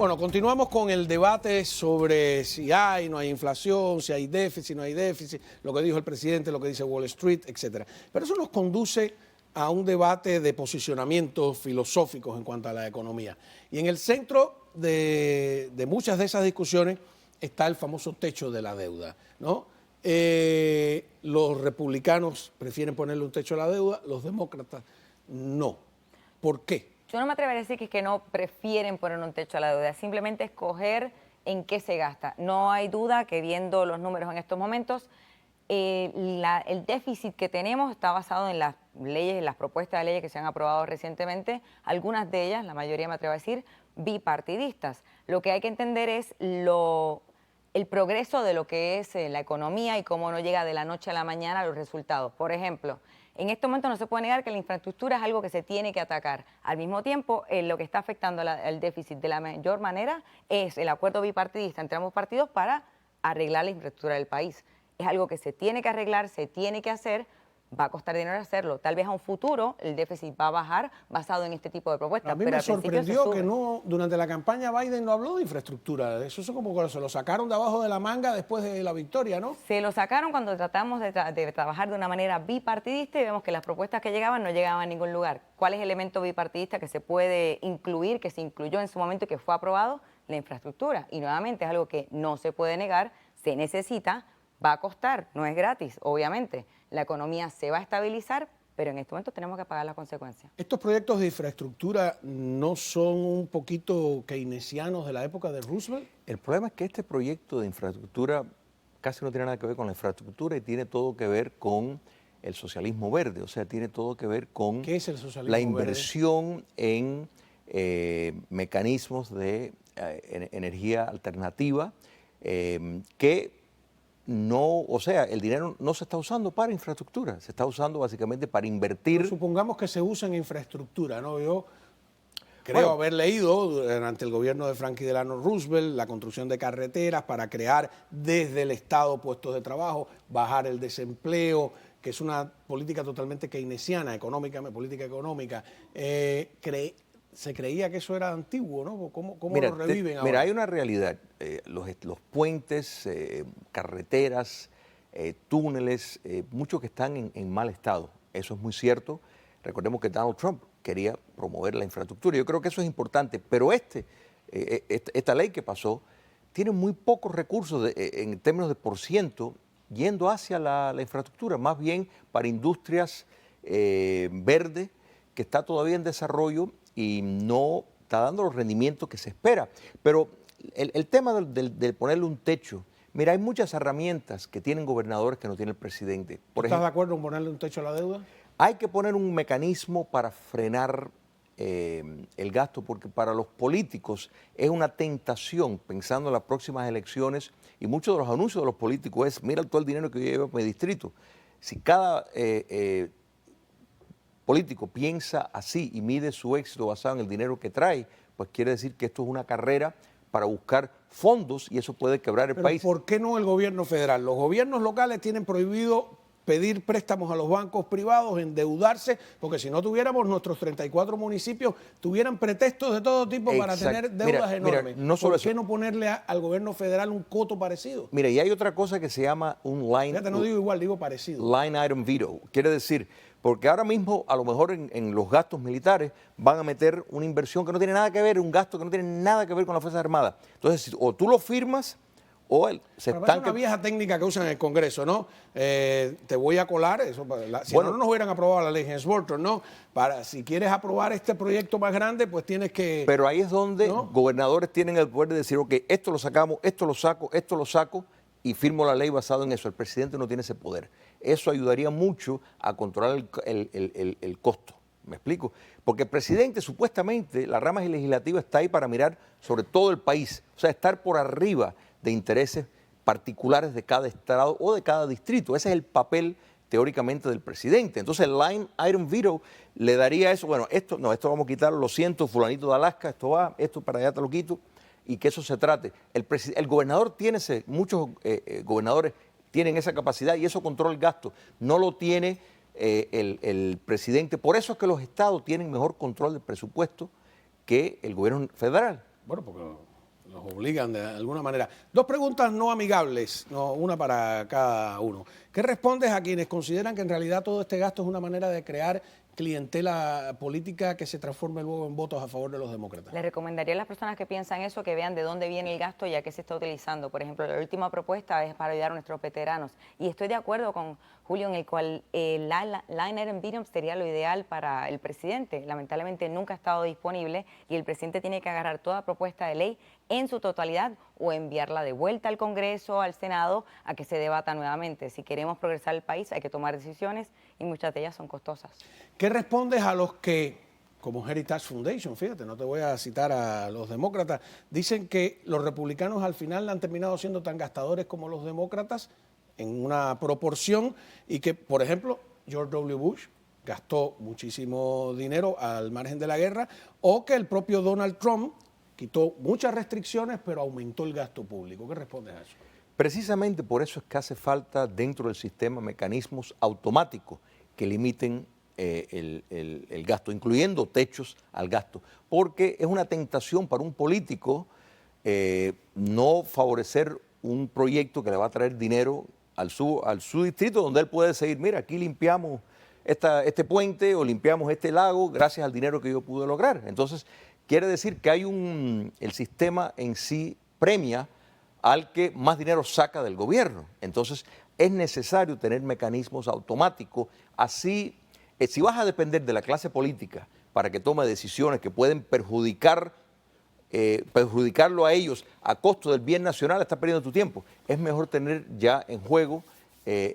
Bueno, continuamos con el debate sobre si hay, no hay inflación, si hay déficit, no hay déficit, lo que dijo el presidente, lo que dice Wall Street, etcétera. Pero eso nos conduce a un debate de posicionamientos filosóficos en cuanto a la economía. Y en el centro de muchas de esas discusiones está el famoso techo de la deuda, ¿no? Los republicanos prefieren ponerle un techo a la deuda, los demócratas no. ¿Por qué? Yo no me atrevería a decir que es que no prefieren poner un techo a la deuda, simplemente escoger en qué se gasta. No hay duda que viendo los números en estos momentos, el déficit que tenemos está basado en las leyes, en las propuestas de leyes que se han aprobado recientemente, algunas de ellas, la mayoría me atrevo a decir, bipartidistas. Lo que hay que entender es el progreso de lo que es la economía y cómo no llega de la noche a la mañana a los resultados. Por ejemplo, en este momento no se puede negar que la infraestructura es algo que se tiene que atacar. Al mismo tiempo, lo que está afectando el déficit de la mayor manera es el acuerdo bipartidista entre ambos partidos para arreglar la infraestructura del país. Es algo que se tiene que arreglar, se tiene que hacer, va a costar dinero hacerlo. Tal vez a un futuro el déficit va a bajar basado en este tipo de propuestas. A mí me sorprendió que no, durante la campaña Biden no habló de infraestructura. Eso es como que se lo sacaron de abajo de la manga después de la victoria, ¿no? Se lo sacaron cuando tratamos de trabajar de una manera bipartidista y vemos que las propuestas que llegaban no llegaban a ningún lugar. ¿Cuál es el elemento bipartidista que se puede incluir, que se incluyó en su momento y que fue aprobado? La infraestructura. Y nuevamente es algo que no se puede negar, se necesita, va a costar, no es gratis, obviamente. La economía se va a estabilizar, pero en este momento tenemos que pagar las consecuencias. ¿Estos proyectos de infraestructura no son un poquito keynesianos de la época de Roosevelt? El problema es que este proyecto de infraestructura casi no tiene nada que ver con la infraestructura y tiene todo que ver con el socialismo verde, o sea, tiene todo que ver con ¿Qué es el socialismo la inversión en mecanismos de energía alternativa que no, o sea, el dinero no se está usando para infraestructura, se está usando básicamente para invertir. Pero supongamos que se usa en infraestructura, ¿no? Yo creo haber leído durante el gobierno de Franklin Delano Roosevelt la construcción de carreteras para crear desde el Estado puestos de trabajo, bajar el desempleo, que es una política totalmente keynesiana, política económica. Se creía que eso era antiguo, ¿no? ¿Cómo lo reviven ahora? Mira, hay una realidad. Los puentes, carreteras, túneles, muchos que están en mal estado. Eso es muy cierto. Recordemos que Donald Trump quería promover la infraestructura. Yo creo que eso es importante, pero esta ley que pasó tiene muy pocos recursos en términos de % yendo hacia la infraestructura, más bien para industrias verdes, que está todavía en desarrollo y no está dando los rendimientos que se espera. Pero el tema de ponerle un techo, mira, hay muchas herramientas que tienen gobernadores que no tiene el presidente. ¿Estás de acuerdo en ponerle un techo a la deuda? Hay que poner un mecanismo para frenar el gasto, porque para los políticos es una tentación, pensando en las próximas elecciones, y muchos de los anuncios de los políticos es, mira todo el dinero que yo llevo a mi distrito. Si cada político piensa así y mide su éxito basado en el dinero que trae, pues quiere decir que esto es una carrera para buscar fondos y eso puede quebrar el país. ¿Por qué no el gobierno federal? Los gobiernos locales tienen prohibido pedir préstamos a los bancos privados, endeudarse, porque si no tuviéramos nuestros 34 municipios, tuvieran pretextos de todo tipo para tener deudas enormes. ¿Por qué no ponerle al gobierno federal un coto parecido? Mira, y hay otra cosa que se llama un line... Fíjate, no digo igual, digo parecido. Line item veto. Quiere decir, porque ahora mismo, a lo mejor en los gastos militares, van a meter una inversión que no tiene nada que ver, un gasto que no tiene nada que ver con las Fuerzas Armadas. Entonces, o tú lo firmas, o se estanca. Es una vieja técnica que usan en el Congreso, ¿no? Te voy a colar, eso, si no nos hubieran aprobado la ley Hensworth, ¿no? Si quieres aprobar este proyecto más grande, pues tienes que... Pero ahí es donde gobernadores tienen el poder de decir, ok, esto lo sacamos, esto lo saco, y firmo la ley basado en eso. El presidente no tiene ese poder. Eso ayudaría mucho a controlar el costo. ¿Me explico? Porque el presidente, supuestamente, la rama legislativa está ahí para mirar sobre todo el país, o sea, estar por arriba de intereses particulares de cada estado o de cada distrito. Ese es el papel teóricamente del presidente. Entonces el line item veto le daría eso, bueno, esto vamos a quitarlo, lo siento, fulanito de Alaska, esto para allá te lo quito, y que eso se trate. El gobernador tiene muchos gobernadores tienen esa capacidad y eso controla el gasto. No lo tiene el presidente. Por eso es que los estados tienen mejor control del presupuesto que el gobierno federal. Bueno, porque los obligan de alguna manera. Dos preguntas no amigables, una para cada uno. ¿Qué respondes a quienes consideran que en realidad todo este gasto es una manera de crear clientela política que se transforme luego en votos a favor de los demócratas? Les recomendaría a las personas que piensan eso que vean de dónde viene el gasto y a qué se está utilizando. Por ejemplo, la última propuesta es para ayudar a nuestros veteranos. Y estoy de acuerdo con Julio en el cual el line item bill sería lo ideal para el presidente. Lamentablemente nunca ha estado disponible y el presidente tiene que agarrar toda propuesta de ley en su totalidad o enviarla de vuelta al Congreso, al Senado, a que se debata nuevamente. Si queremos progresar el país hay que tomar decisiones y muchas de ellas son costosas. ¿Qué respondes a los que, como Heritage Foundation, fíjate, no te voy a citar a los demócratas, dicen que los republicanos al final han terminado siendo tan gastadores como los demócratas en una proporción y que, por ejemplo, George W. Bush gastó muchísimo dinero al margen de la guerra o que el propio Donald Trump quitó muchas restricciones pero aumentó el gasto público? ¿Qué respondes a eso? Precisamente por eso es que hace falta dentro del sistema mecanismos automáticos que limiten el gasto, incluyendo techos al gasto, porque es una tentación para un político no favorecer un proyecto que le va a traer dinero al su distrito, donde él puede seguir, mira, aquí limpiamos este puente o limpiamos este lago gracias al dinero que yo pude lograr. Entonces, quiere decir que el sistema en sí premia al que más dinero saca del gobierno. Entonces, es necesario tener mecanismos automáticos. Así, si vas a depender de la clase política para que tome decisiones que pueden perjudicarlo a ellos a costo del bien nacional, estás perdiendo tu tiempo. Es mejor tener ya en juego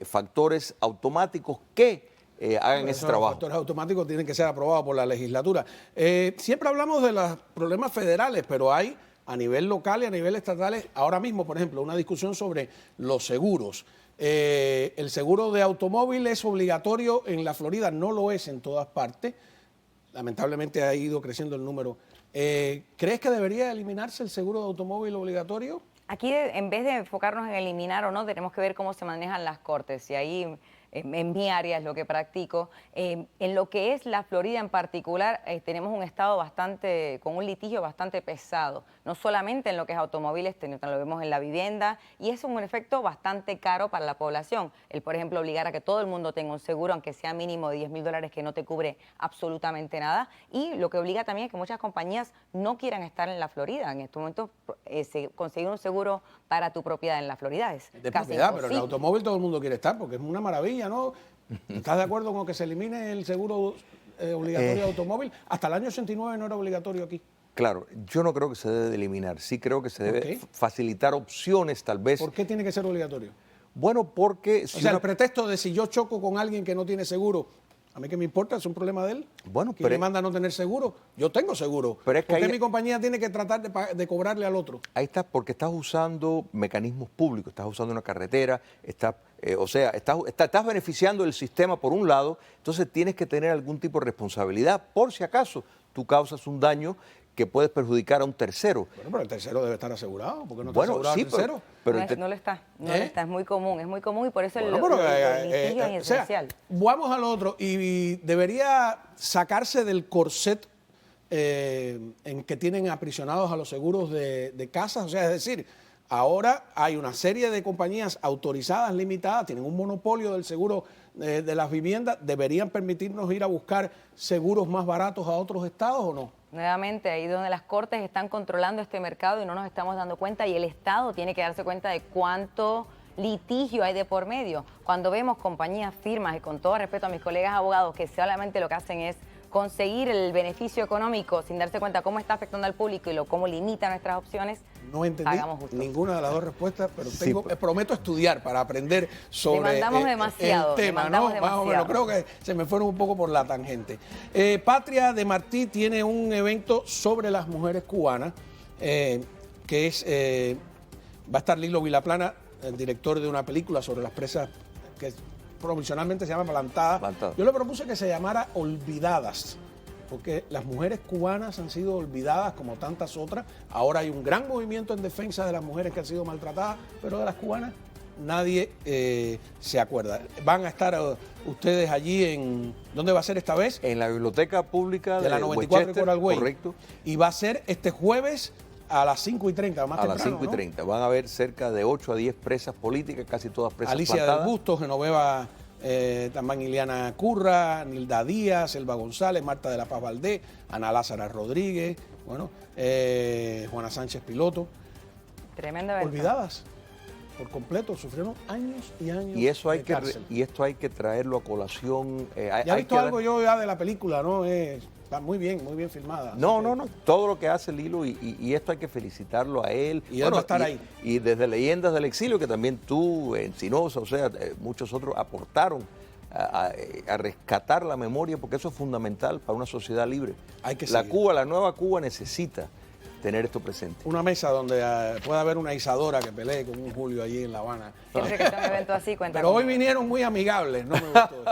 factores automáticos que hagan ese trabajo. Los factores automáticos tienen que ser aprobados por la legislatura. Siempre hablamos de los problemas federales, pero hay a nivel local y a nivel estatal, ahora mismo, por ejemplo, una discusión sobre los seguros. El seguro de automóvil es obligatorio en la Florida, no lo es en todas partes. Lamentablemente ha ido creciendo el número. ¿Crees que debería eliminarse el seguro de automóvil obligatorio? Aquí, en vez de enfocarnos en eliminar o no, tenemos que ver cómo se manejan las cortes. Y ahí, en mi área es lo que practico. En lo que es la Florida en particular, tenemos un estado con un litigio bastante pesado. No solamente en lo que es automóviles, lo vemos en la vivienda, y es un efecto bastante caro para la población. El, por ejemplo, obligar a que todo el mundo tenga un seguro, aunque sea mínimo de $10,000, que no te cubre absolutamente nada. Y lo que obliga también es que muchas compañías no quieran estar en la Florida. En estos momentos, conseguir un seguro para tu propiedad en la Florida es de casi propiedad, imposible. pero en el automóvil todo el mundo quiere estar porque es una maravilla, ¿no? ¿Estás de acuerdo con que se elimine el seguro obligatorio de automóvil? Hasta el año 89 no era obligatorio aquí. Claro, yo no creo que se debe de eliminar. Sí creo que se debe facilitar opciones, tal vez. ¿Por qué tiene que ser obligatorio? Bueno, porque... Si el pretexto de si yo choco con alguien que no tiene seguro, ¿a mí qué me importa? ¿Es un problema de él? Bueno, ¿Quién me manda a no tener seguro? Yo tengo seguro. Pero es que ¿Por qué mi compañía tiene que tratar de cobrarle al otro? Ahí está, porque estás usando mecanismos públicos, estás usando una carretera, estás beneficiando el sistema por un lado, entonces tienes que tener algún tipo de responsabilidad por si acaso tú causas un daño que puedes perjudicar a un tercero. Bueno, pero el tercero debe estar asegurado, porque no está asegurado el tercero. No lo está, es muy común y por eso el litigio es esencial. Vamos al otro, y debería sacarse del corset en que tienen aprisionados a los seguros de casas, o sea, es decir, ahora hay una serie de compañías autorizadas, limitadas, tienen un monopolio del seguro de las viviendas, ¿deberían permitirnos ir a buscar seguros más baratos a otros estados o no? Nuevamente, ahí donde las cortes están controlando este mercado y no nos estamos dando cuenta, y el Estado tiene que darse cuenta de cuánto litigio hay de por medio. Cuando vemos compañías, firmas, y con todo respeto a mis colegas abogados, que solamente lo que hacen es conseguir el beneficio económico sin darse cuenta cómo está afectando al público y cómo limita nuestras opciones, no entendí ninguna de las dos respuestas, pero prometo estudiar para aprender sobre demasiado, el tema, ¿no? Más o menos, creo que se me fueron un poco por la tangente. Patria de Martí tiene un evento sobre las mujeres cubanas, que va a estar Lilo Vilaplana, el director de una película sobre las presas que provisionalmente se llama Plantada. Yo le propuse que se llamara Olvidadas, porque las mujeres cubanas han sido olvidadas como tantas otras. Ahora hay un gran movimiento en defensa de las mujeres que han sido maltratadas, pero de las cubanas nadie se acuerda. Van a estar ustedes allí ¿dónde va a ser esta vez? En la Biblioteca Pública de la 94 y Coral Way. Correcto. Y va a ser este jueves A las 5:30, más A las temprano, 5:30. Van a haber cerca de 8 a 10 presas políticas, casi todas ¿no? presas Alicia plantadas. del Busto, Genoveva también Iliana Curra, Nilda Díaz, Elba González, Marta de la Paz Valdés, Ana Lázara Rodríguez, bueno, Juana Sánchez Piloto. Tremendo evento. Olvidadas por completo, sufrieron años y años Y eso hay de que cárcel. y esto hay que traerlo a colación. ¿Ya hay has visto que algo yo ya de la película, no? Está muy bien filmada. así No, que- no, no. Todo lo que hace Lilo y esto hay que felicitarlo a él. Y él va a estar ahí. Y desde Leyendas del Exilio, que también tú, Encinosa, o sea, muchos otros aportaron a rescatar la memoria, porque eso es fundamental para una sociedad libre. Hay que La seguir. Cuba, la nueva Cuba necesita tener esto presente. Una mesa donde pueda haber una Isadora que pelee con un Julio allí en La Habana. Siempre que sea un evento así, cuenta Pero hoy conmigo. vinieron muy amigables, no me gustó.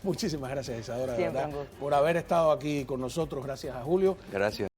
Muchísimas gracias, Isadora, de Siempre verdad, un gusto. por haber estado aquí con nosotros. Gracias a Julio. Gracias.